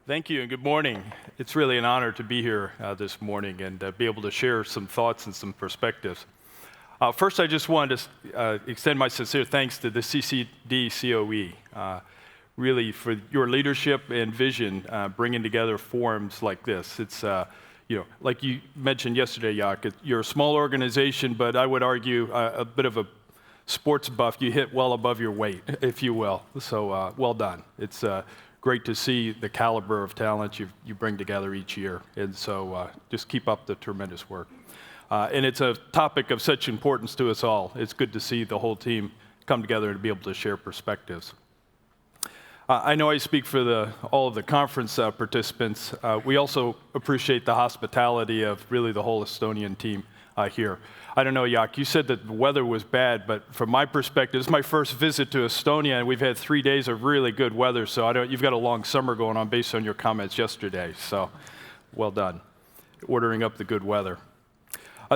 Thank you and good morning. It's really an honor to be here this morning and be able to share some thoughts and some perspectives. First, I just wanted to extend my sincere thanks to the CCDCOE, really for your leadership and vision bringing together forums like this. It's, like you mentioned yesterday, Jaak, you're a small organization, but I would argue a bit of a sports buff. You hit well above your weight, if you will. So well done. It's great to see the caliber of talent you bring together each year. And so just keep up the tremendous work. And it's a topic of such importance to us all. It's good to see the whole team come together and be able to share perspectives. I know I speak for all of the conference participants. We also appreciate the hospitality of really the whole Estonian team here. I don't know, Jaak, you said that the weather was bad, but from my perspective, this is my first visit to Estonia, and we've had 3 days of really good weather, so you've got a long summer going on based on your comments yesterday, so well done, ordering up the good weather.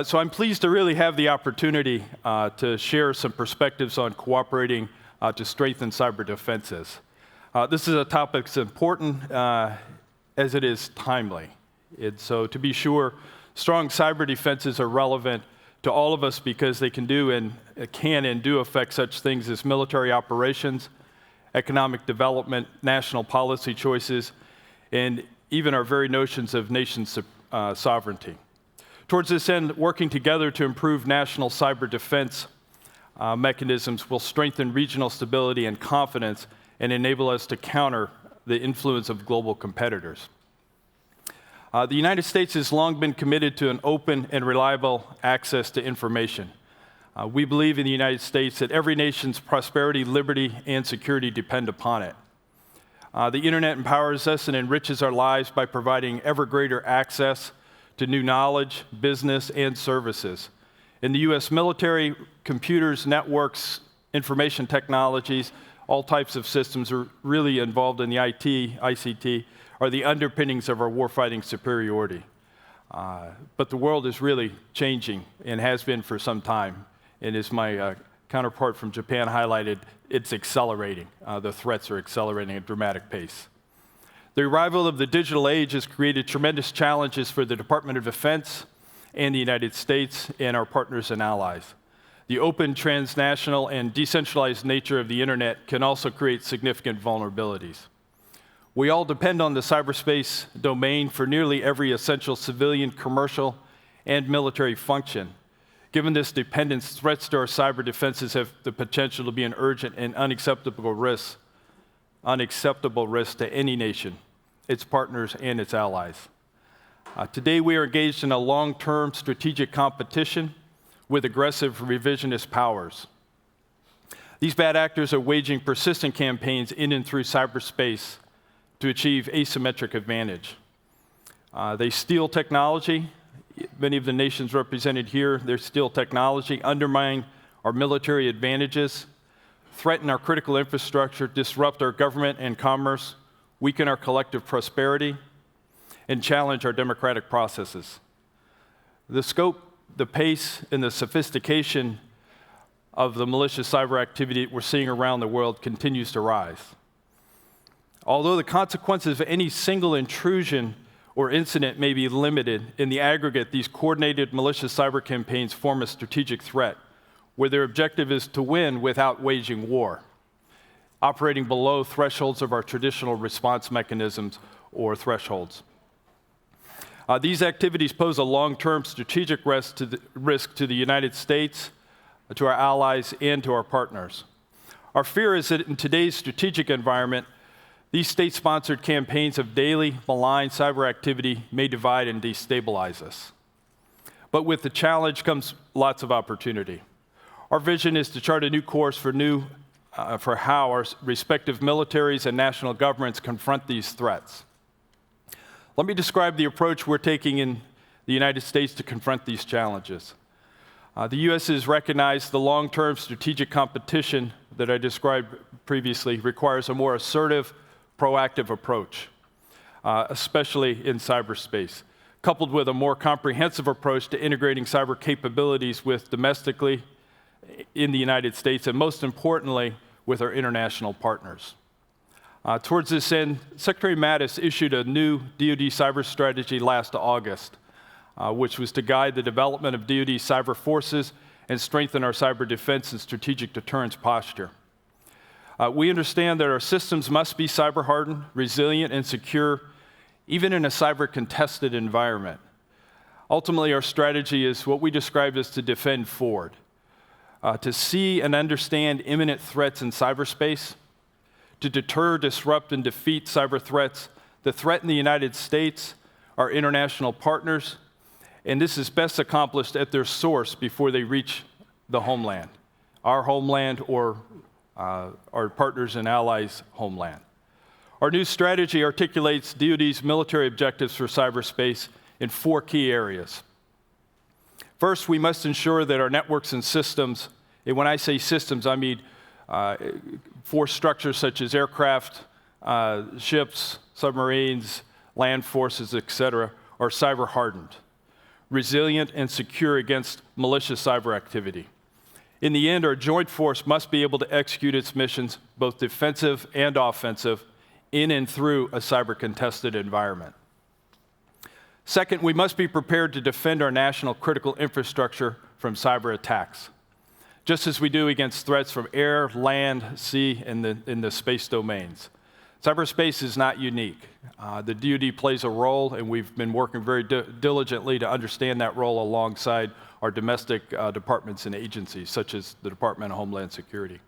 So I'm pleased to really have the opportunity to share some perspectives on cooperating to strengthen cyber defenses. This is a topic that's important as it is timely. And so to be sure, strong cyber defenses are relevant to all of us because they can and do affect such things as military operations, economic development, national policy choices, and even our very notions of nation sovereignty. Towards this end, working together to improve national cyber defense mechanisms will strengthen regional stability and confidence and enable us to counter the influence of global competitors. The United States has long been committed to an open and reliable access to information. We believe in the United States that every nation's prosperity, liberty, and security depend upon it. The internet empowers us and enriches our lives by providing ever greater access to new knowledge, business, and services. In the U.S. military, computers, networks, information technologies, all types of systems are really involved in the ICT, are the underpinnings of our warfighting superiority. But the world is really changing and has been for some time. And as my counterpart from Japan highlighted, it's accelerating. The threats are accelerating at a dramatic pace. The arrival of the digital age has created tremendous challenges for the Department of Defense and the United States and our partners and allies. The open, transnational, and decentralized nature of the internet can also create significant vulnerabilities. We all depend on the cyberspace domain for nearly every essential civilian, commercial, and military function. Given this dependence, threats to our cyber defenses have the potential to be an urgent and unacceptable risk to any nation, its partners, and its allies. Today, we are engaged in a long-term strategic competition with aggressive revisionist powers. These bad actors are waging persistent campaigns in and through cyberspace to achieve asymmetric advantage. They steal technology. Many of the nations represented here, they steal technology, undermine our military advantages, threaten our critical infrastructure, disrupt our government and commerce, weaken our collective prosperity, and challenge our democratic processes. The scope, the pace, and the sophistication of the malicious cyber activity we're seeing around the world continues to rise. Although the consequences of any single intrusion or incident may be limited, in the aggregate, these coordinated malicious cyber campaigns form a strategic threat, where their objective is to win without waging war, operating below thresholds of our traditional response mechanisms or thresholds. These activities pose a long-term strategic risk to the United States, to our allies, and to our partners. Our fear is that in today's strategic environment, these state-sponsored campaigns of daily, malign cyber activity may divide and destabilize us. But with the challenge comes lots of opportunity. Our vision is to chart a new course for how our respective militaries and national governments confront these threats. Let me describe the approach we're taking in the United States to confront these challenges. The U.S. has recognized the long-term strategic competition that I described previously requires a more assertive, proactive approach, especially in cyberspace, coupled with a more comprehensive approach to integrating cyber capabilities with domestically in the United States, and most importantly, with our international partners. Towards this end, Secretary Mattis issued a new DoD cyber strategy last August, which was to guide the development of DoD cyber forces and strengthen our cyber defense and strategic deterrence posture. We understand that our systems must be cyber hardened, resilient, and secure, even in a cyber contested environment. Ultimately, our strategy is what we described as to defend forward, to see and understand imminent threats in cyberspace, to deter, disrupt, and defeat cyber threats that threaten the United States, our international partners, and this is best accomplished at their source before they reach the homeland, our homeland or our partners and allies' homeland. Our new strategy articulates DoD's military objectives for cyberspace in 4 key areas. First, we must ensure that our networks and systems, and when I say systems, I mean force structures such as aircraft, ships, submarines, land forces, etc., are cyber hardened, resilient, and secure against malicious cyber activity. In the end, our joint force must be able to execute its missions, both defensive and offensive, in and through a cyber contested environment. Second, we must be prepared to defend our national critical infrastructure from cyber attacks, just as we do against threats from air, land, sea, and in the space domains. Cyberspace is not unique. The DoD plays a role, and we've been working very diligently to understand that role alongside our domestic departments and agencies, such as the Department of Homeland Security.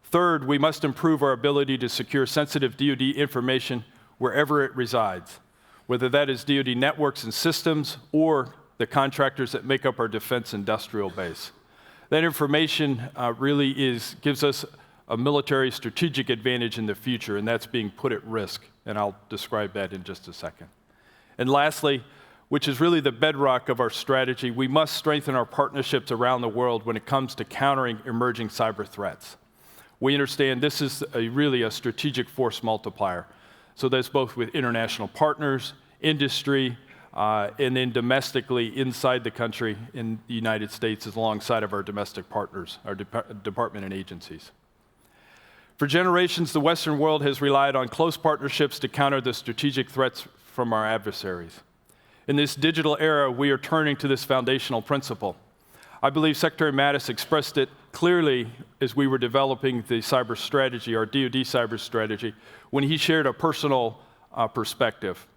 Third, we must improve our ability to secure sensitive DoD information wherever it resides, whether that is DoD networks and systems or the contractors that make up our defense industrial base. That information really gives us a military strategic advantage in the future, and that's being put at risk, and I'll describe that in just a second. And lastly, which is really the bedrock of our strategy, we must strengthen our partnerships around the world when it comes to countering emerging cyber threats. We understand this is really a strategic force multiplier. So that's both with international partners, industry, and then domestically inside the country in the United States alongside of our domestic partners, our department and agencies. For generations, the Western world has relied on close partnerships to counter the strategic threats from our adversaries. In this digital era, we are turning to this foundational principle. I believe Secretary Mattis expressed it clearly as we were developing the cyber strategy, our DoD cyber strategy, when he shared a personal perspective.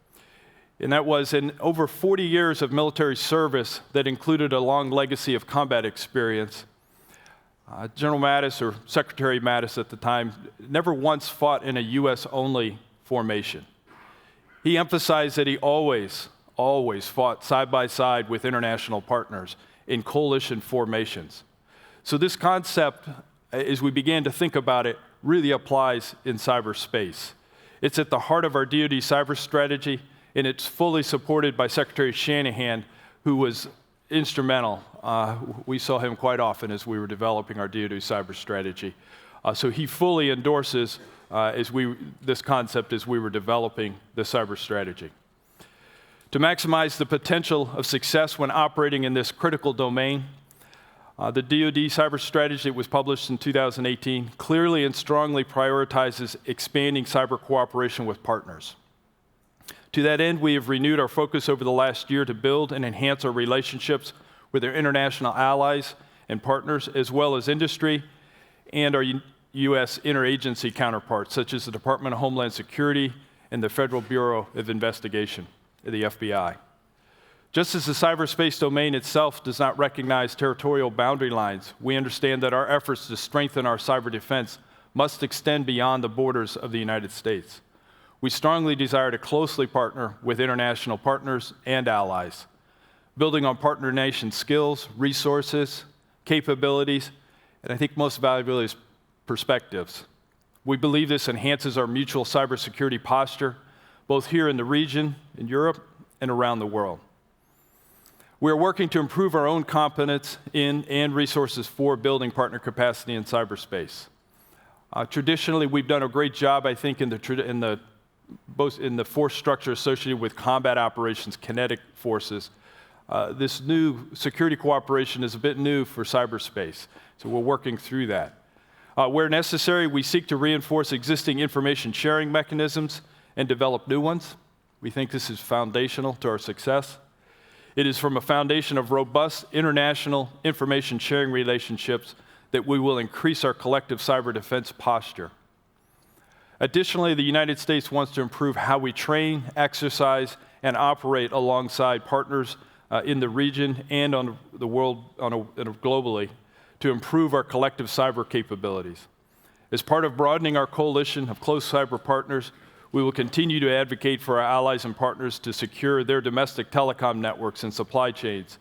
And that was in over 40 years of military service that included a long legacy of combat experience. General Mattis, or Secretary Mattis at the time, never once fought in a US-only formation. He emphasized that he always fought side by side with international partners in coalition formations. So this concept, as we began to think about it, really applies in cyberspace. It's at the heart of our DoD cyber strategy, and it's fully supported by Secretary Shanahan, who was instrumental. We saw him quite often as we were developing our DoD cyber strategy. So he fully endorses this concept as we were developing the cyber strategy. To maximize the potential of success when operating in this critical domain, the DoD cyber strategy that was published in 2018 clearly and strongly prioritizes expanding cyber cooperation with partners. To that end, we have renewed our focus over the last year to build and enhance our relationships with our international allies and partners, as well as industry and our U.S. interagency counterparts, such as the Department of Homeland Security and the Federal Bureau of Investigation, the FBI. Just as the cyberspace domain itself does not recognize territorial boundary lines, we understand that our efforts to strengthen our cyber defense must extend beyond the borders of the United States. We strongly desire to closely partner with international partners and allies, building on partner nation skills, resources, capabilities, and I think most valuably is perspectives. We believe this enhances our mutual cybersecurity posture, both here in the region, in Europe, and around the world. We are working to improve our own competence in and resources for building partner capacity in cyberspace. Traditionally, we've done a great job, I think, in the force structure associated with combat operations, kinetic forces. This new security cooperation is a bit new for cyberspace, so we're working through that. Where necessary, we seek to reinforce existing information sharing mechanisms and develop new ones. We think this is foundational to our success. It is from a foundation of robust international information sharing relationships that we will increase our collective cyber defense posture. Additionally, the United States wants to improve how we train, exercise, and operate alongside partners in the region and on the world globally to improve our collective cyber capabilities. As part of broadening our coalition of close cyber partners, we will continue to advocate for our allies and partners to secure their domestic telecom networks and supply chains,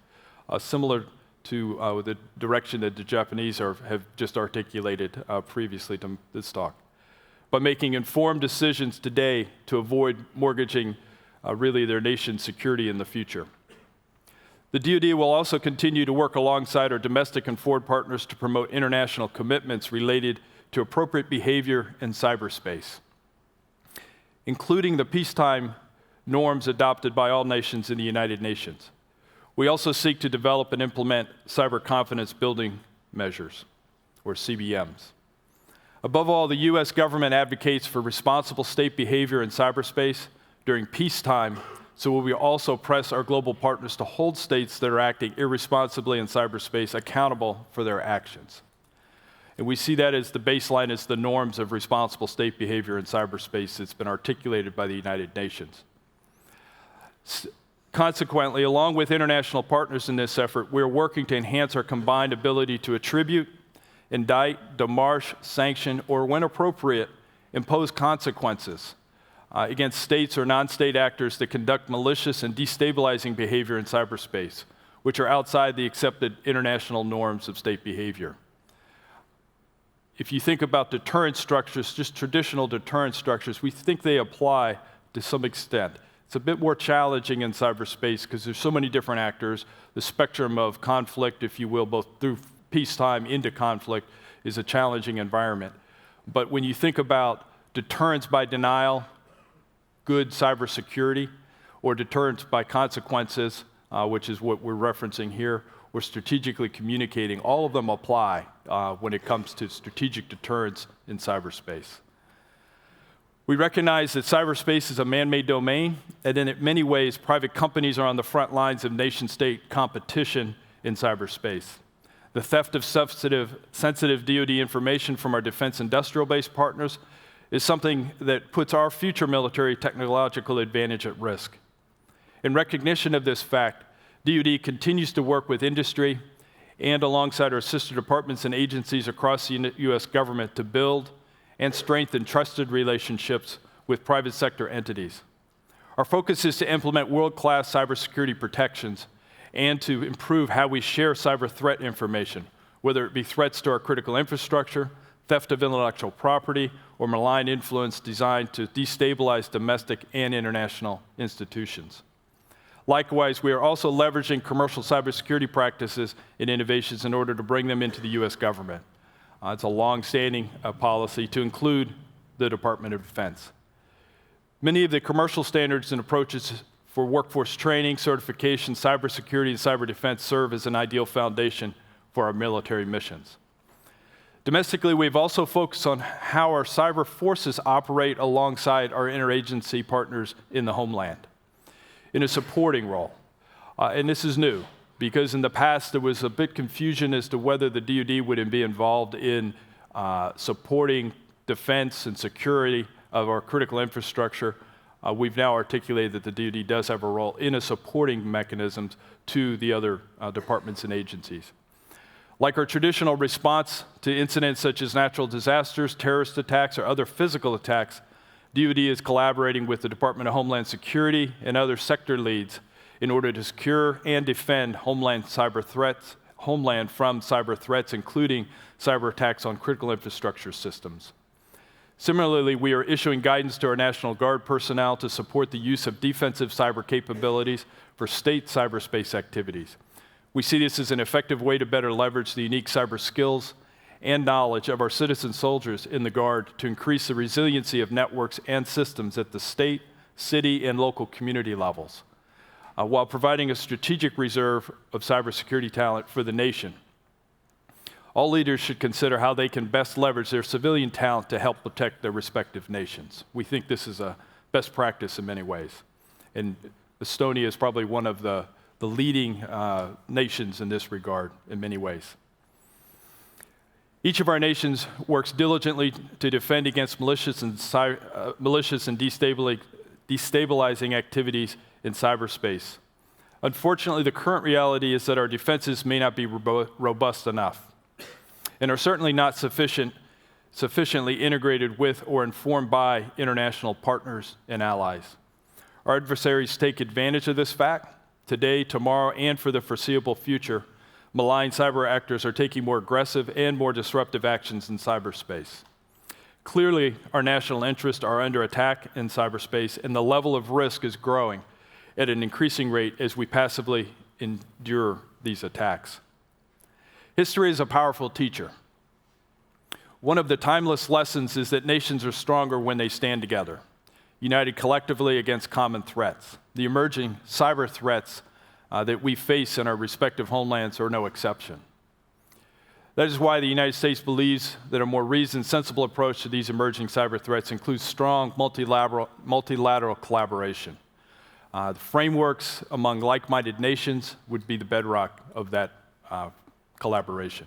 similar to the direction that the Japanese have just articulated previously to this talk. By making informed decisions today to avoid mortgaging really their nation's security in the future. The DoD will also continue to work alongside our domestic and foreign partners to promote international commitments related to appropriate behavior in cyberspace, including the peacetime norms adopted by all nations in the United Nations. We also seek to develop and implement cyber confidence building measures, or CBMs. Above all, the U.S. government advocates for responsible state behavior in cyberspace during peacetime, so we also press our global partners to hold states that are acting irresponsibly in cyberspace accountable for their actions. And we see that as the baseline as the norms of responsible state behavior in cyberspace that's been articulated by the United Nations. Consequently, along with international partners in this effort, we're working to enhance our combined ability to attribute, indict, demarche, sanction, or when appropriate, impose consequences against states or non-state actors that conduct malicious and destabilizing behavior in cyberspace, which are outside the accepted international norms of state behavior. If you think about deterrence structures, just traditional deterrence structures, we think they apply to some extent. It's a bit more challenging in cyberspace because there's so many different actors. The spectrum of conflict, if you will, both through peacetime into conflict, is a challenging environment. But when you think about deterrence by denial, good cybersecurity, or deterrence by consequences, which is what we're referencing here, or strategically communicating, all of them apply when it comes to strategic deterrence in cyberspace. We recognize that cyberspace is a man-made domain, and in many ways, private companies are on the front lines of nation-state competition in cyberspace. The theft of sensitive DoD information from our defense industrial-based partners is something that puts our future military technological advantage at risk. In recognition of this fact, DoD continues to work with industry and alongside our sister departments and agencies across the U.S. government to build and strengthen trusted relationships with private sector entities. Our focus is to implement world-class cybersecurity protections and to improve how we share cyber threat information, whether it be threats to our critical infrastructure, theft of intellectual property, or malign influence designed to destabilize domestic and international institutions. Likewise, we are also leveraging commercial cybersecurity practices and innovations in order to bring them into the U.S. government. It's a long-standing policy to include the Department of Defense. Many of the commercial standards and approaches for workforce training, certification, cybersecurity, and cyber defense serve as an ideal foundation for our military missions. Domestically, we've also focused on how our cyber forces operate alongside our interagency partners in the homeland in a supporting role. And this is new, because in the past there was a bit confusion as to whether the DoD would be involved in supporting defense and security of our critical infrastructure. We've now articulated that the DoD does have a role in a supporting mechanisms to the other departments and agencies. Like our traditional response to incidents such as natural disasters, terrorist attacks, or other physical attacks, DoD is collaborating with the Department of Homeland Security and other sector leads in order to secure and defend homeland from cyber threats, including cyber attacks on critical infrastructure systems. Similarly, we are issuing guidance to our National Guard personnel to support the use of defensive cyber capabilities for state cyberspace activities. We see this as an effective way to better leverage the unique cyber skills and knowledge of our citizen soldiers in the Guard to increase the resiliency of networks and systems at the state, city, and local community levels, while providing a strategic reserve of cybersecurity talent for the nation. All leaders should consider how they can best leverage their civilian talent to help protect their respective nations. We think this is a best practice in many ways. And Estonia is probably one of the leading nations in this regard in many ways. Each of our nations works diligently to defend against malicious and destabilizing activities in cyberspace. Unfortunately, the current reality is that our defenses may not be robust enough and are certainly not sufficiently integrated with or informed by international partners and allies. Our adversaries take advantage of this fact. Today, tomorrow, and for the foreseeable future, malign cyber actors are taking more aggressive and more disruptive actions in cyberspace. Clearly, our national interests are under attack in cyberspace, and the level of risk is growing at an increasing rate as we passively endure these attacks. History is a powerful teacher. One of the timeless lessons is that nations are stronger when they stand together, united collectively against common threats. The emerging cyber threats that we face in our respective homelands are no exception. That is why the United States believes that a more reasoned, sensible approach to these emerging cyber threats includes strong multilateral collaboration. The frameworks among like-minded nations would be the bedrock of that collaboration.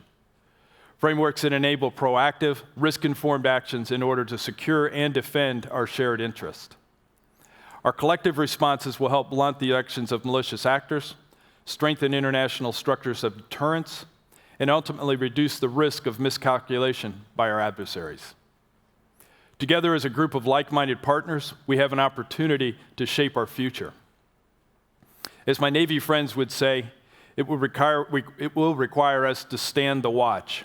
Frameworks that enable proactive, risk-informed actions in order to secure and defend our shared interest. Our collective responses will help blunt the actions of malicious actors, strengthen international structures of deterrence, and ultimately reduce the risk of miscalculation by our adversaries. Together as a group of like-minded partners, we have an opportunity to shape our future. As my Navy friends would say, it will require us to stand the watch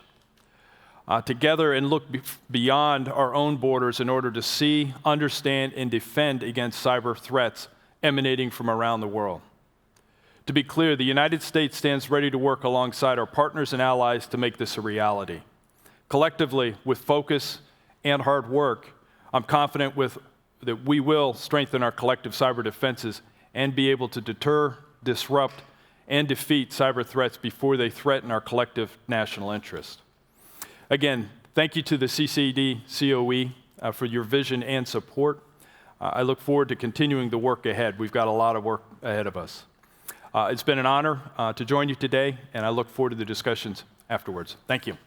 together and look beyond our own borders in order to see, understand, and defend against cyber threats emanating from around the world. To be clear, the United States stands ready to work alongside our partners and allies to make this a reality. Collectively, with focus and hard work, I'm confident that we will strengthen our collective cyber defenses and be able to deter, disrupt, and defeat cyber threats before they threaten our collective national interest. Again, thank you to the CCDCOE for your vision and support. I look forward to continuing the work ahead. We've got a lot of work ahead of us. It's been an honor to join you today, and I look forward to the discussions afterwards. Thank you.